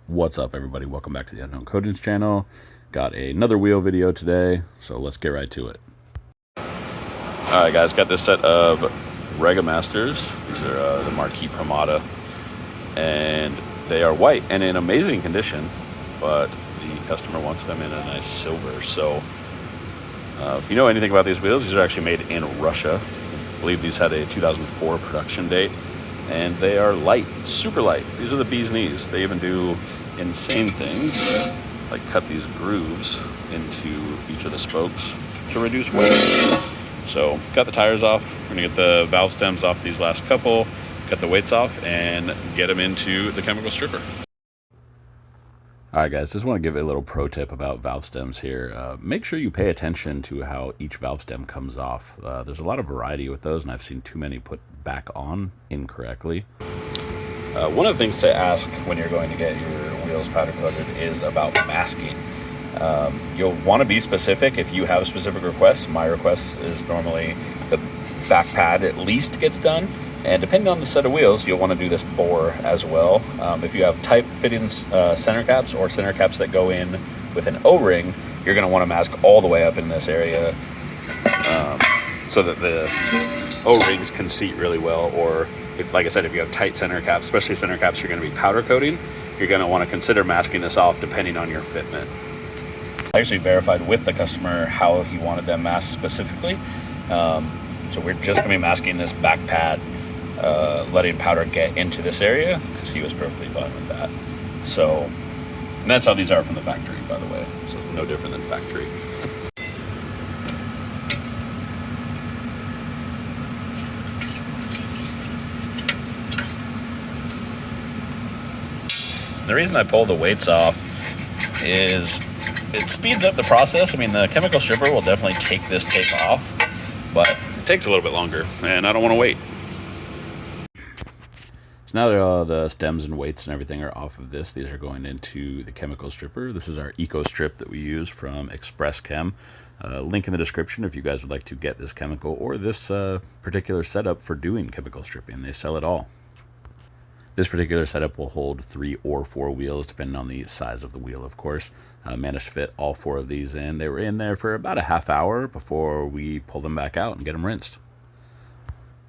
What's up, everybody? Welcome back to the Unknown Coatings channel. Got another wheel video today, so let's get right to it. Alright guys, got this set of Regamasters. These are the Marquis Promata, and they are white and in amazing condition, but the customer wants them in a nice silver. So if you know anything about these wheels, these are actually made in Russia. I believe these had a 2004 production date, and they are light, super light. These are the bee's knees. They even do insane things like cut these grooves into each of the spokes to reduce weight. So got the tires off. We're gonna get the valve stems off these last couple, cut the weights off, and get them into the chemical stripper. Alright guys, just want to give a little pro tip about valve stems here. Make sure you pay attention to how each valve stem comes off. There's a lot of variety with those, and I've seen too many put back on incorrectly. One of the things to ask when you're going to get your wheels powder coated is about masking. You'll want to be specific if you have specific requests. My request is normally the back pad at least gets done, and depending on the set of wheels, you'll want to do this bore as well. If you have tight fitting center caps or center caps that go in with an O-ring, you're going to want to mask all the way up in this area so that the O-rings can seat really well. Or if, like I said, if you have tight center caps, especially center caps you're going to be powder coating, you're going to want to consider masking this off depending on your fitment. I actually verified with the customer how he wanted them masked specifically. So we're just going to be masking this back pad, letting powder get into this area, because he was perfectly fine with that. So, and that's how these are from the factory, by the way. So no different than factory. The reason I pull the weights off is it speeds up the process. I mean, the chemical stripper will definitely take this tape off, but it takes a little bit longer, and I don't want to wait. So now that the stems and weights and everything are off of this, these are going into the chemical stripper. This is our Eco Strip that we use from Express Chem. Link in the description if you guys would like to get this chemical or this particular setup for doing chemical stripping. They sell it all. This particular setup will hold 3 or 4 wheels, depending on the size of the wheel, of course. Managed to fit all 4 of these in. They were in there for about a half hour before we pull them back out and get them rinsed.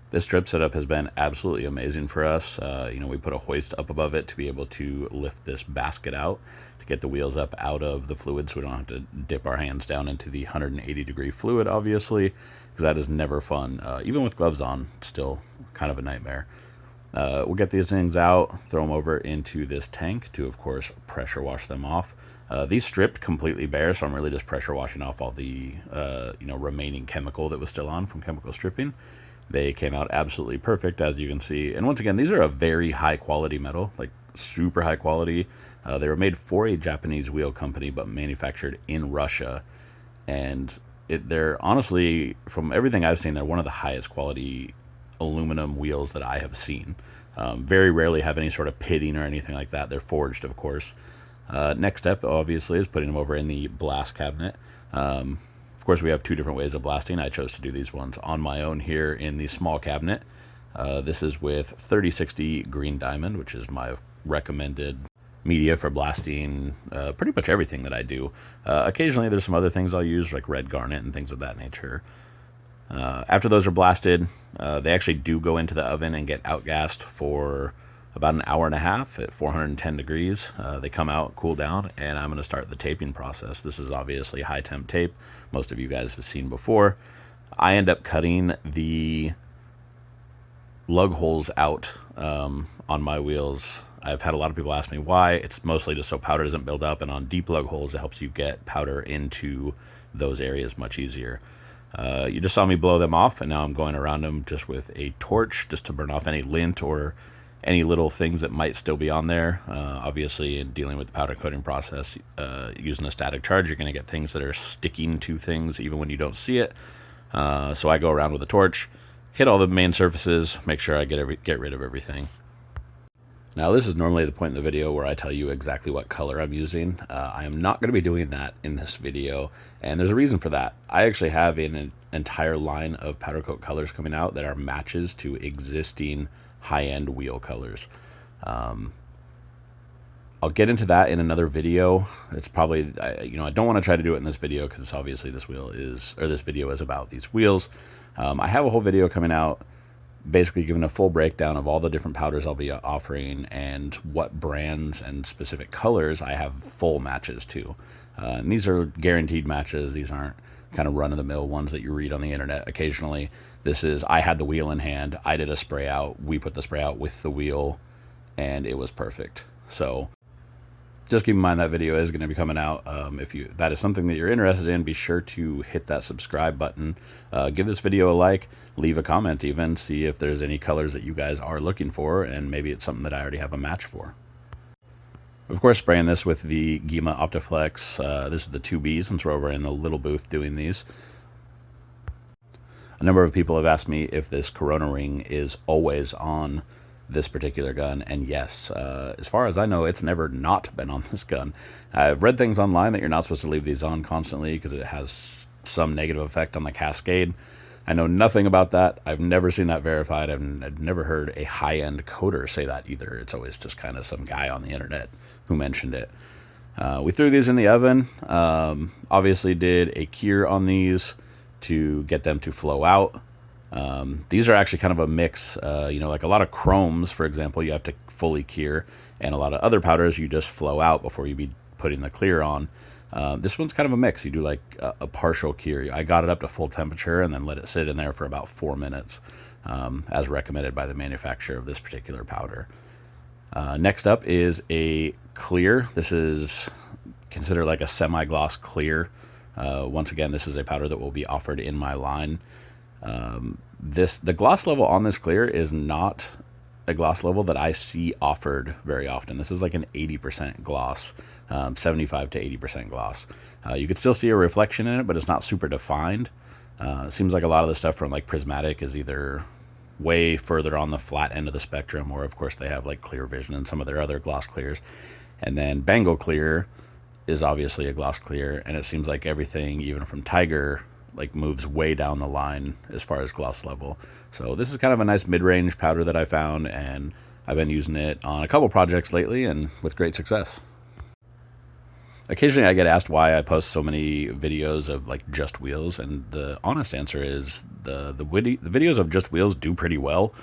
This strip setup has been absolutely amazing for us. We put a hoist up above it to be able to lift this basket out to get the wheels up out of the fluid, so we don't have to dip our hands down into the 180-degree fluid, obviously, because that is never fun. Even with gloves on, still kind of a nightmare. We'll get these things out, throw them over into this tank to, of course, pressure wash them off. These stripped completely bare, so I'm really just pressure washing off all the remaining chemical that was still on from chemical stripping. They came out absolutely perfect, as you can see. And once again, these are a very high quality metal, like super high quality. They were made for a Japanese wheel company, but manufactured in Russia. And they're honestly, from everything I've seen, they're one of the highest quality aluminum wheels that I have seen. Very rarely have any sort of pitting or anything like that. They're forged, of course. Next step, obviously, is putting them over in the blast cabinet. Of course, we have 2 different ways of blasting. I chose to do these ones on my own here in the small cabinet. This is with 3060 green diamond, which is my recommended media for blasting pretty much everything that I do. Occasionally, there's some other things I'll use, like red garnet and things of that nature. After those are blasted, they actually do go into the oven and get outgassed for about an hour and a half at 410 degrees. They come out, cool down, and I'm going to start the taping process. This is obviously high temp tape. Most of you guys have seen before. I end up cutting the lug holes out on my wheels. I've had a lot of people ask me why. It's mostly just so powder doesn't build up, and on deep lug holes, it helps you get powder into those areas much easier. You just saw me blow them off, and now I'm going around them just with a torch just to burn off any lint or any little things that might still be on there. Obviously, in dealing with the powder coating process, using a static charge, you're going to get things that are sticking to things even when you don't see it. So I go around with a torch, hit all the main surfaces, make sure I get rid of everything. Now, this is normally the point in the video where I tell you exactly what color I'm using. I am not going to be doing that in this video, and there's a reason for that. I actually have an entire line of powder coat colors coming out that are matches to existing high-end wheel colors. I'll get into that in another video. It's probably, I don't want to try to do it in this video because obviously this video is about these wheels. I have a whole video coming out basically giving a full breakdown of all the different powders I'll be offering and what brands and specific colors I have full matches to. And these are guaranteed matches. These aren't kind of run-of-the-mill ones that you read on the internet occasionally. This is, I had the wheel in hand, I did a spray out, we put the spray out with the wheel, and it was perfect. So just keep in mind that video is going to be coming out. If that is something that you're interested in, be sure to hit that subscribe button. Give this video a like, leave a comment even, see if there's any colors that you guys are looking for, and maybe it's something that I already have a match for. Of course, spraying this with the Gema Optiflex. This is the 2B since we're over in the little booth doing these. A number of people have asked me if this Corona ring is always on this particular gun, and yes, as far as I know, it's never not been on this gun. I've read things online that you're not supposed to leave these on constantly because it has some negative effect on the cascade. I know nothing about that. I've never seen that verified. I've never heard a high-end coder say that either. It's always just kind of some guy on the internet who mentioned it. We threw these in the oven. Obviously did a cure on these to get them to flow out. These are actually kind of a mix, like a lot of chromes, for example, you have to fully cure, and a lot of other powders you just flow out before you be putting the clear on. This one's kind of a mix. You do like a partial cure. I got it up to full temperature and then let it sit in there for about 4 minutes, as recommended by the manufacturer of this particular powder. Next up is a clear. This is considered like a semi-gloss clear. Once again, this is a powder that will be offered in my line. The gloss level on this clear is not a gloss level that I see offered very often. This is like an 80% gloss, 75 to 80% gloss. You could still see a reflection in it, but it's not super defined. It seems like a lot of the stuff from like Prismatic is either way further on the flat end of the spectrum, or of course they have like Clear Vision and some of their other gloss clears. And then Bengal Clear is obviously a gloss clear, and it seems like everything, even from Tiger, like moves way down the line as far as gloss level. So this is kind of a nice mid-range powder that I found, and I've been using it on a couple projects lately and with great success. Occasionally I get asked why I post so many videos of like just wheels, and the honest answer is the videos of just wheels do pretty well,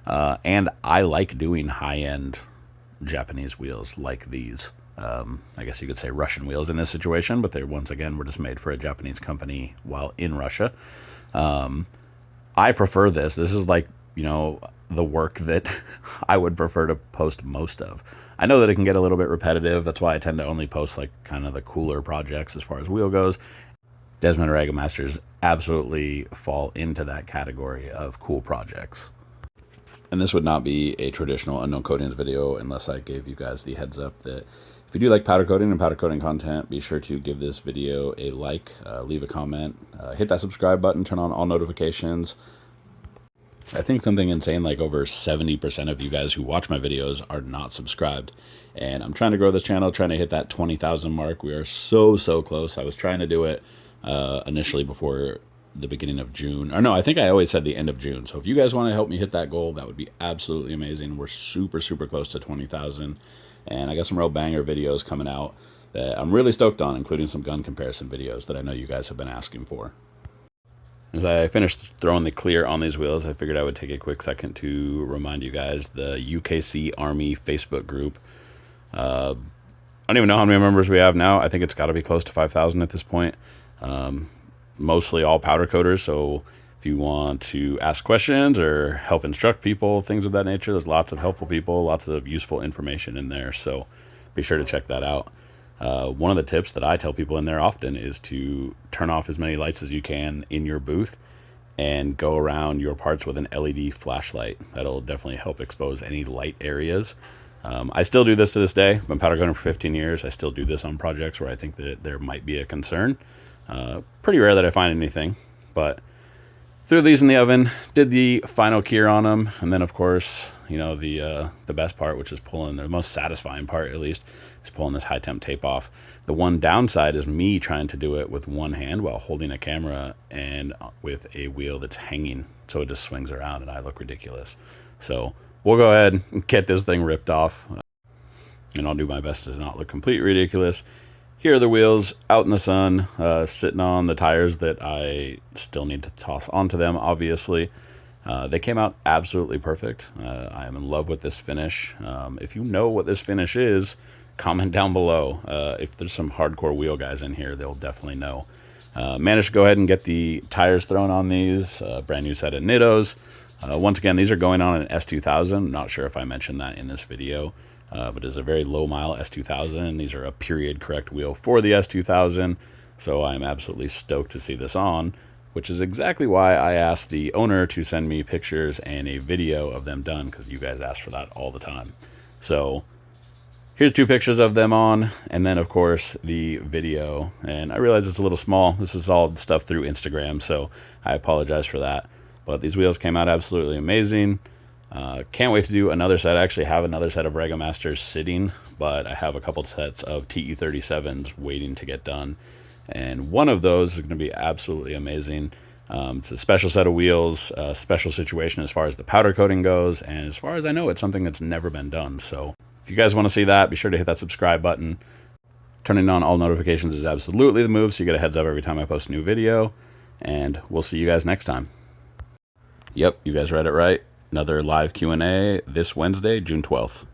and I like doing high-end Japanese wheels like these. I guess you could say Russian wheels in this situation, but they once again were just made for a Japanese company while in Russia. I prefer this. This is like, the work that I would prefer to post most of. I know that it can get a little bit repetitive. That's why I tend to only post like kind of the cooler projects as far as wheel goes. Desmond Regamasters absolutely fall into that category of cool projects. And this would not be a traditional unknown coatings video unless I gave you guys the heads up that if you do like powder coating and powder coating content, be sure to give this video a like, leave a comment, hit that subscribe button, turn on all notifications. I think something insane like over 70% of you guys who watch my videos are not subscribed. And I'm trying to grow this channel, trying to hit that 20,000 mark. We are so close. I was trying to do it initially before the beginning of June. Or no, I think I always said the end of June. So if you guys want to help me hit that goal, that would be absolutely amazing. We're super close to 20,000. And I got some real banger videos coming out that I'm really stoked on, including some gun comparison videos that I know you guys have been asking for. As I finished throwing the clear on these wheels, I figured I would take a quick second to remind you guys the UKC Army Facebook group. I don't even know how many members we have now. I think it's got to be close to 5,000 at this point. Mostly all powder coaters, so if you want to ask questions or help instruct people, things of that nature, there's lots of helpful people, lots of useful information in there, so be sure to check that out. One of the tips that I tell people in there often is to turn off as many lights as you can in your booth and go around your parts with an LED flashlight. That'll definitely help expose any light areas. I still do this to this day. I've been powder coating for 15 years. I still do this on projects where I think that there might be a concern. Pretty rare that I find anything, but threw these in the oven, did the final cure on them, and then of course, the best part, which is pulling, the most satisfying part at least, is pulling this high temp tape off. The one downside is me trying to do it with one hand while holding a camera and with a wheel that's hanging, so it just swings around and I look ridiculous. So we'll go ahead and get this thing ripped off. and I'll do my best to not look completely ridiculous. Here are the wheels out in the sun, sitting on the tires that I still need to toss onto them, obviously. They came out absolutely perfect. I am in love with this finish. If you know what this finish is, comment down below. If there's some hardcore wheel guys in here, they'll definitely know. Managed to go ahead and get the tires thrown on these. Brand new set of Nittos. Once again, these are going on an S2000. I'm not sure if I mentioned that in this video, but it's a very low mile S2000. These are a period correct wheel for the S2000. So I'm absolutely stoked to see this on, which is exactly why I asked the owner to send me pictures and a video of them done, because you guys ask for that all the time. So here's 2 pictures of them on, and then of course the video. And I realize it's a little small. This is all stuff through Instagram, so I apologize for that. But these wheels came out absolutely amazing. Can't wait to do another set. I actually have another set of Regamasters sitting, but I have a couple sets of TE37s waiting to get done. And one of those is going to be absolutely amazing. It's a special set of wheels, a special situation as far as the powder coating goes, and as far as I know, it's something that's never been done. So if you guys want to see that, be sure to hit that subscribe button. Turning on all notifications is absolutely the move, so you get a heads up every time I post a new video, and we'll see you guys next time. Yep, you guys read it right. Another live Q&A this Wednesday, June 12th.